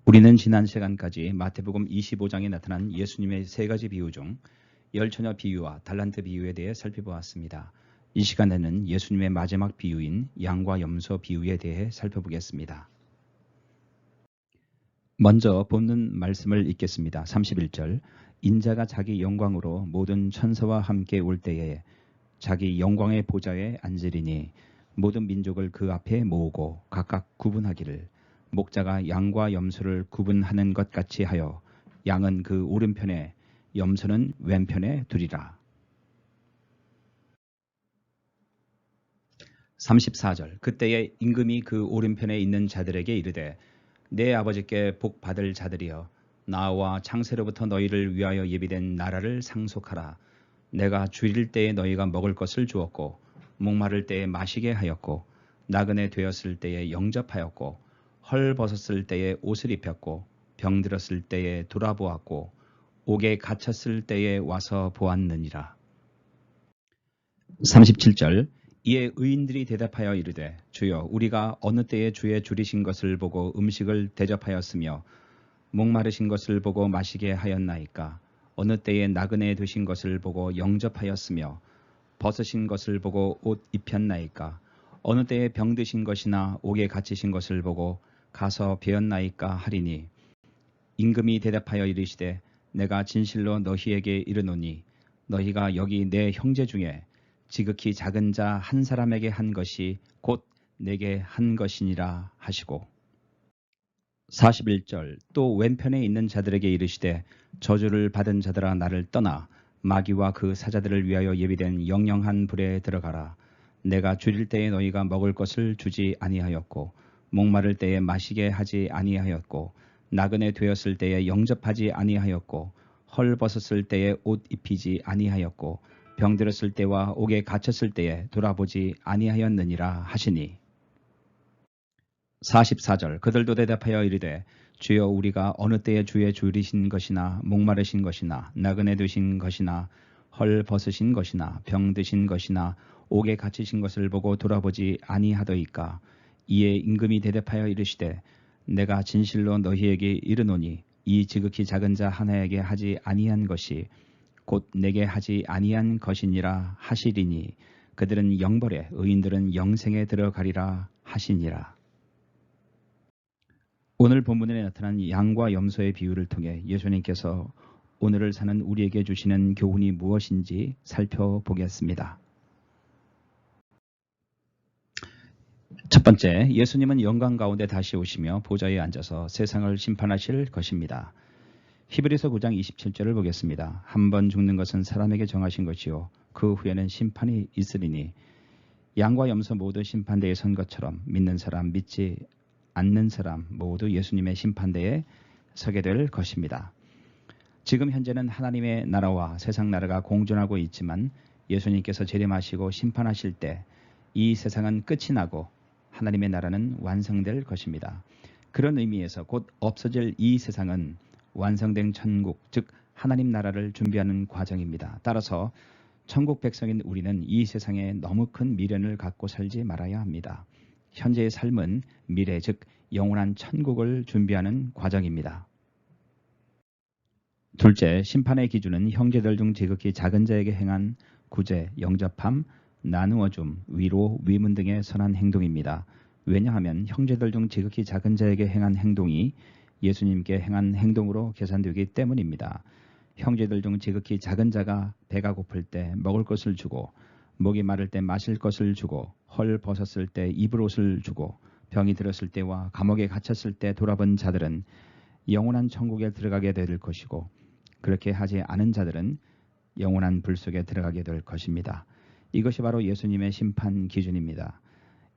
우리는 지난 시간까지 마태복음 25장에 나타난 예수님의 세 가지 비유 중 열처녀 비유와 달란트 비유에 대해 살펴보았습니다. 이 시간에는 예수님의 마지막 비유인 양과 염소 비유에 대해 살펴보겠습니다. 먼저 본문 말씀을 읽겠습니다. 31절 인자가 자기 영광으로 모든 천사와 함께 올 때에 자기 영광의 보좌에 앉으리니 모든 민족을 그 앞에 모으고 각각 구분하기를 목자가 양과 염소를 구분하는 것 같이 하여 양은 그 오른편에 염소는 왼편에 두리라. 34절 그때에 임금이 그 오른편에 있는 자들에게 이르되 내 아버지께 복 받을 자들이여 나와 창세로부터 너희를 위하여 예비된 나라를 상속하라. 내가 줄일 때에 너희가 먹을 것을 주었고 목마를 때에 마시게 하였고 나그네 되었을 때에 영접하였고 헐 벗었을 때에 옷을 입혔고 병들었을 때에 돌아보았고 옥에 갇혔을 때에 와서 보았느니라. 37절 이에 의인들이 대답하여 이르되 주여 우리가 어느 때에 주의 줄이신 것을 보고 음식을 대접하였으며 목마르신 것을 보고 마시게 하였나이까. 어느 때에 나그네 되신 것을 보고 영접하였으며 벗으신 것을 보고 옷 입혔나이까. 어느 때에 병드신 것이나 옥에 갇히신 것을 보고 가서 배었나이까 하리니 임금이 대답하여 이르시되 내가 진실로 너희에게 이르노니 너희가 여기 내 형제 중에 지극히 작은 자 한 사람에게 한 것이 곧 내게 한 것이니라 하시고 41절 또 왼편에 있는 자들에게 이르시되 저주를 받은 자들아 나를 떠나 마귀와 그 사자들을 위하여 예비된 영영한 불에 들어가라. 내가 줄일 때에 너희가 먹을 것을 주지 아니하였고 목마를 때에 마시게 하지 아니하였고 나그네 되었을 때에 영접하지 아니하였고 헐 벗었을 때에 옷 입히지 아니하였고 병들었을 때와 옥에 갇혔을 때에 돌아보지 아니하였느니라 하시니 44절 그들도 대답하여 이르되 주여 우리가 어느 때에 주의 줄이신 것이나 목마르신 것이나 나그네 되신 것이나 헐 벗으신 것이나 병드신 것이나 옥에 갇히신 것을 보고 돌아보지 아니하더이까. 이에 임금이 대답하여 이르시되 내가 진실로 너희에게 이르노니 이 지극히 작은 자 하나에게 하지 아니한 것이 곧 내게 하지 아니한 것이니라 하시리니 그들은 영벌에 의인들은 영생에 들어가리라 하시니라. 오늘 본문에 나타난 양과 염소의 비유를 통해 예수님께서 오늘을 사는 우리에게 주시는 교훈이 무엇인지 살펴보겠습니다. 첫 번째, 예수님은 영광 가운데 다시 오시며 보좌에 앉아서 세상을 심판하실 것입니다. 히브리서 9장 27절을 보겠습니다. 한 번 죽는 것은 사람에게 정하신 것이요 그 후에는 심판이 있으리니 양과 염소 모두 심판대에 선 것처럼 믿는 사람 믿지 않는 사람 모두 예수님의 심판대에 서게 될 것입니다. 지금 현재는 하나님의 나라와 세상 나라가 공존하고 있지만 예수님께서 재림하시고 심판하실 때 이 세상은 끝이 나고 하나님의 나라는 완성될 것입니다. 그런 의미에서 곧 없어질 이 세상은 완성된 천국, 즉 하나님 나라를 준비하는 과정입니다. 따라서 천국 백성인 우리는 이 세상에 너무 큰 미련을 갖고 살지 말아야 합니다. 현재의 삶은 미래, 즉 영원한 천국을 준비하는 과정입니다. 둘째, 심판의 기준은 형제들 중 지극히 작은 자에게 행한 구제, 영접함, 나누어줌, 위로, 위문 등의 선한 행동입니다. 왜냐하면 형제들 중 지극히 작은 자에게 행한 행동이 예수님께 행한 행동으로 계산되기 때문입니다. 형제들 중 지극히 작은 자가 배가 고플 때 먹을 것을 주고 목이 마를 때 마실 것을 주고 헐 벗었을 때 입을 옷을 주고 병이 들었을 때와 감옥에 갇혔을 때 돌아본 자들은 영원한 천국에 들어가게 될 것이고 그렇게 하지 않은 자들은 영원한 불 속에 들어가게 될 것입니다. 이것이 바로 예수님의 심판 기준입니다.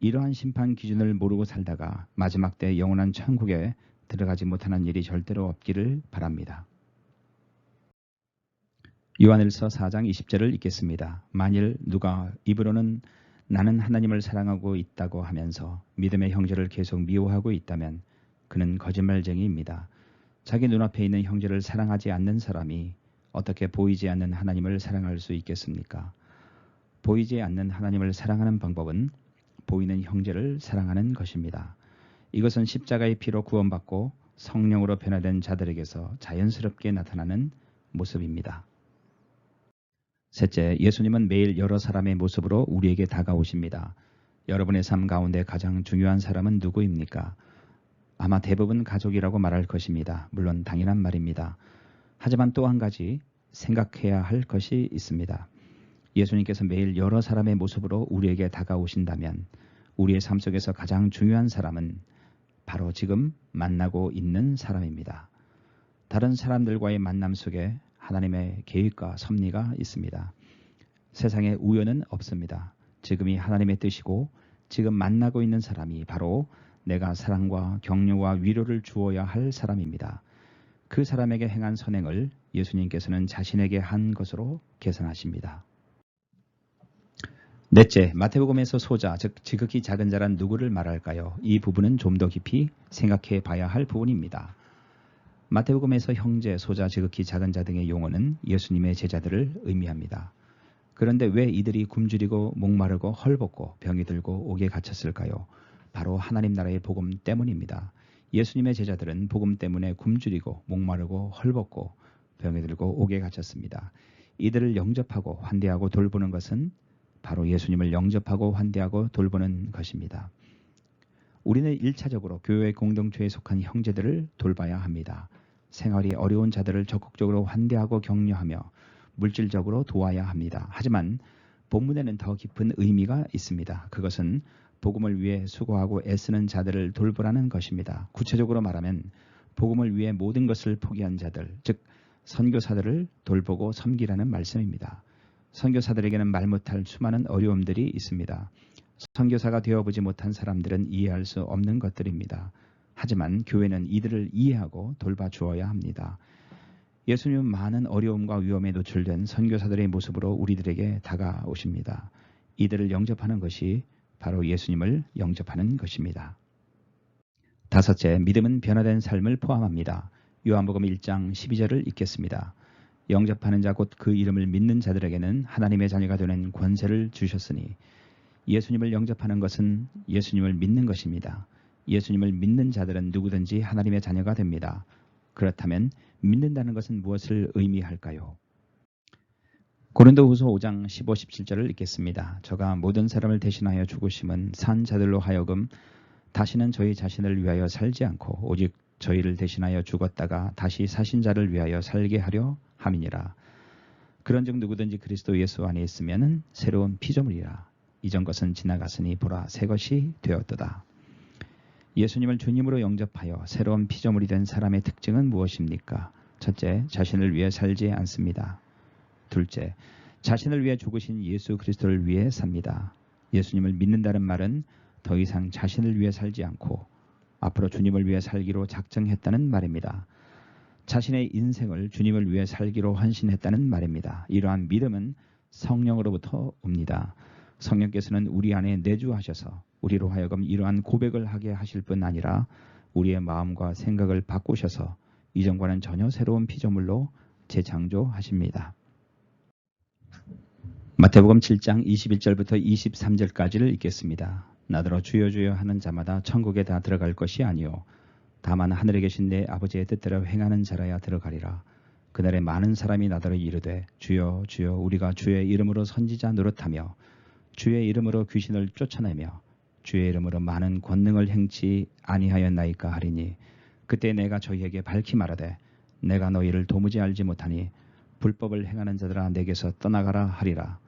이러한 심판 기준을 모르고 살다가 마지막 때 영원한 천국에 들어가지 못하는 일이 절대로 없기를 바랍니다. 요한일서 4장 20절을 읽겠습니다. 만일 누가 입으로는 나는 하나님을 사랑하고 있다고 하면서 믿음의 형제를 계속 미워하고 있다면 그는 거짓말쟁이입니다. 자기 눈앞에 있는 형제를 사랑하지 않는 사람이 어떻게 보이지 않는 하나님을 사랑할 수 있겠습니까? 보이지 않는 하나님을 사랑하는 방법은 보이는 형제를 사랑하는 것입니다. 이것은 십자가의 피로 구원받고 성령으로 변화된 자들에게서 자연스럽게 나타나는 모습입니다. 셋째, 예수님은 매일 여러 사람의 모습으로 우리에게 다가오십니다. 여러분의 삶 가운데 가장 중요한 사람은 누구입니까? 아마 대부분 가족이라고 말할 것입니다. 물론 당연한 말입니다. 하지만 또 한 가지 생각해야 할 것이 있습니다. 예수님께서 매일 여러 사람의 모습으로 우리에게 다가오신다면 우리의 삶 속에서 가장 중요한 사람은 바로 지금 만나고 있는 사람입니다. 다른 사람들과의 만남 속에 하나님의 계획과 섭리가 있습니다. 세상에 우연은 없습니다. 지금이 하나님의 뜻이고 지금 만나고 있는 사람이 바로 내가 사랑과 격려와 위로를 주어야 할 사람입니다. 그 사람에게 행한 선행을 예수님께서는 자신에게 한 것으로 계산하십니다. 넷째, 마태복음에서 소자, 즉 지극히 작은 자란 누구를 말할까요? 이 부분은 좀 더 깊이 생각해 봐야 할 부분입니다. 마태복음에서 형제, 소자, 지극히 작은 자 등의 용어는 예수님의 제자들을 의미합니다. 그런데 왜 이들이 굶주리고 목마르고 헐벗고 병이 들고 옥에 갇혔을까요? 바로 하나님 나라의 복음 때문입니다. 예수님의 제자들은 복음 때문에 굶주리고 목마르고 헐벗고 병이 들고 옥에 갇혔습니다. 이들을 영접하고 환대하고 돌보는 것은 바로 예수님을 영접하고 환대하고 돌보는 것입니다. 우리는 1차적으로 교회 공동체에 속한 형제들을 돌봐야 합니다. 생활이 어려운 자들을 적극적으로 환대하고 격려하며 물질적으로 도와야 합니다. 하지만 본문에는 더 깊은 의미가 있습니다. 그것은 복음을 위해 수고하고 애쓰는 자들을 돌보라는 것입니다. 구체적으로 말하면 복음을 위해 모든 것을 포기한 자들, 즉 선교사들을 돌보고 섬기라는 말씀입니다. 선교사들에게는 말 못할 수많은 어려움들이 있습니다. 선교사가 되어보지 못한 사람들은 이해할 수 없는 것들입니다. 하지만 교회는 이들을 이해하고 돌봐주어야 합니다. 예수님은 많은 어려움과 위험에 노출된 선교사들의 모습으로 우리들에게 다가오십니다. 이들을 영접하는 것이 바로 예수님을 영접하는 것입니다. 다섯째, 믿음은 변화된 삶을 포함합니다. 요한복음 1장 12절을 읽겠습니다. 영접하는 자 곧 그 이름을 믿는 자들에게는 하나님의 자녀가 되는 권세를 주셨으니 예수님을 영접하는 것은 예수님을 믿는 것입니다. 예수님을 믿는 자들은 누구든지 하나님의 자녀가 됩니다. 그렇다면 믿는다는 것은 무엇을 의미할까요? 고린도후서 5장 15, 17절을 읽겠습니다. 저가 모든 사람을 대신하여 죽으심은 산 자들로 하여금 다시는 저희 자신을 위하여 살지 않고 오직 저희를 대신하여 죽었다가 다시 사신 자를 위하여 살게 하려 함이니라. 그런즉 누구든지 그리스도 예수 안에 있으면 새로운 피조물이라. 이전 것은 지나갔으니 보라 새 것이 되었도다. 예수님을 주님으로 영접하여 새로운 피조물이 된 사람의 특징은 무엇입니까? 첫째, 자신을 위해 살지 않습니다. 둘째, 자신을 위해 죽으신 예수 그리스도를 위해 삽니다. 예수님을 믿는다는 말은 더 이상 자신을 위해 살지 않고 앞으로 주님을 위해 살기로 작정했다는 말입니다. 자신의 인생을 주님을 위해 살기로 헌신했다는 말입니다. 이러한 믿음은 성령으로부터 옵니다. 성령께서는 우리 안에 내주하셔서 우리로 하여금 이러한 고백을 하게 하실 뿐 아니라 우리의 마음과 생각을 바꾸셔서 이전과는 전혀 새로운 피조물로 재창조하십니다. 마태복음 7장 21절부터 23절까지를 읽겠습니다. 나더러 주여 주여 하는 자마다 천국에 다 들어갈 것이 아니요 다만 하늘에 계신 내 아버지의 뜻대로 행하는 자라야 들어가리라. 그날에 많은 사람이 나더러 이르되 주여 주여 우리가 주의 이름으로 선지자 노릇하며 주의 이름으로 귀신을 쫓아내며 주의 이름으로 많은 권능을 행치 아니하였나이까 하리니 그때 내가 저희에게 밝히 말하되 내가 너희를 도무지 알지 못하니 불법을 행하는 자들아 내게서 떠나가라 하리라.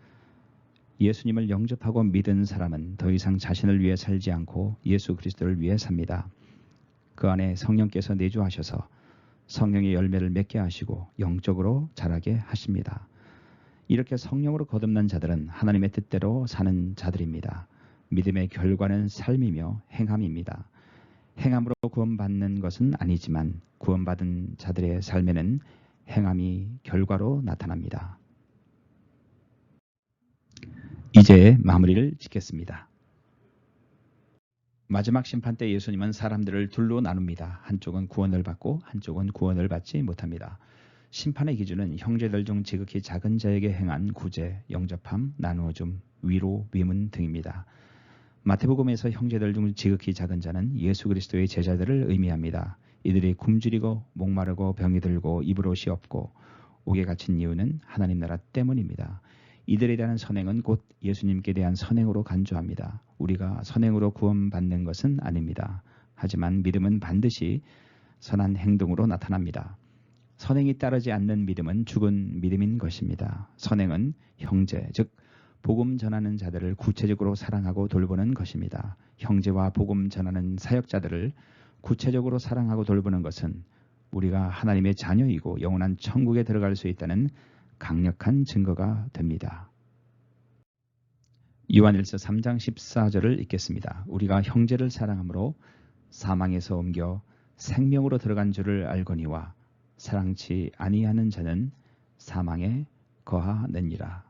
예수님을 영접하고 믿은 사람은 더 이상 자신을 위해 살지 않고 예수 그리스도를 위해 삽니다. 그 안에 성령께서 내주하셔서 성령의 열매를 맺게 하시고 영적으로 자라게 하십니다. 이렇게 성령으로 거듭난 자들은 하나님의 뜻대로 사는 자들입니다. 믿음의 결과는 삶이며 행함입니다. 행함으로 구원받는 것은 아니지만 구원받은 자들의 삶에는 행함이 결과로 나타납니다. 이제 마무리를 짓겠습니다. 마지막 심판 때 예수님은 사람들을 둘로 나눕니다. 한쪽은 구원을 받고 한쪽은 구원을 받지 못합니다. 심판의 기준은 형제들 중 지극히 작은 자에게 행한 구제, 영접함, 나누어줌, 위로, 위문 등입니다. 마태복음에서 형제들 중 지극히 작은 자는 예수 그리스도의 제자들을 의미합니다. 이들이 굶주리고 목마르고 병이 들고 입을 옷이 없고 옥에 갇힌 이유는 하나님 나라 때문입니다. 이들에 대한 선행은 곧 예수님께 대한 선행으로 간주합니다. 우리가 선행으로 구원받는 것은 아닙니다. 하지만 믿음은 반드시 선한 행동으로 나타납니다. 선행이 따르지 않는 믿음은 죽은 믿음인 것입니다. 선행은 형제, 즉 복음 전하는 자들을 구체적으로 사랑하고 돌보는 것입니다. 형제와 복음 전하는 사역자들을 구체적으로 사랑하고 돌보는 것은 우리가 하나님의 자녀이고 영원한 천국에 들어갈 수 있다는 강력한 증거가 됩니다. 요한일서 3장 14절을 읽겠습니다. 우리가 형제를 사랑함으로 사망에서 옮겨 생명으로 들어간 줄을 알거니와 사랑치 아니하는 자는 사망에 거하느니라.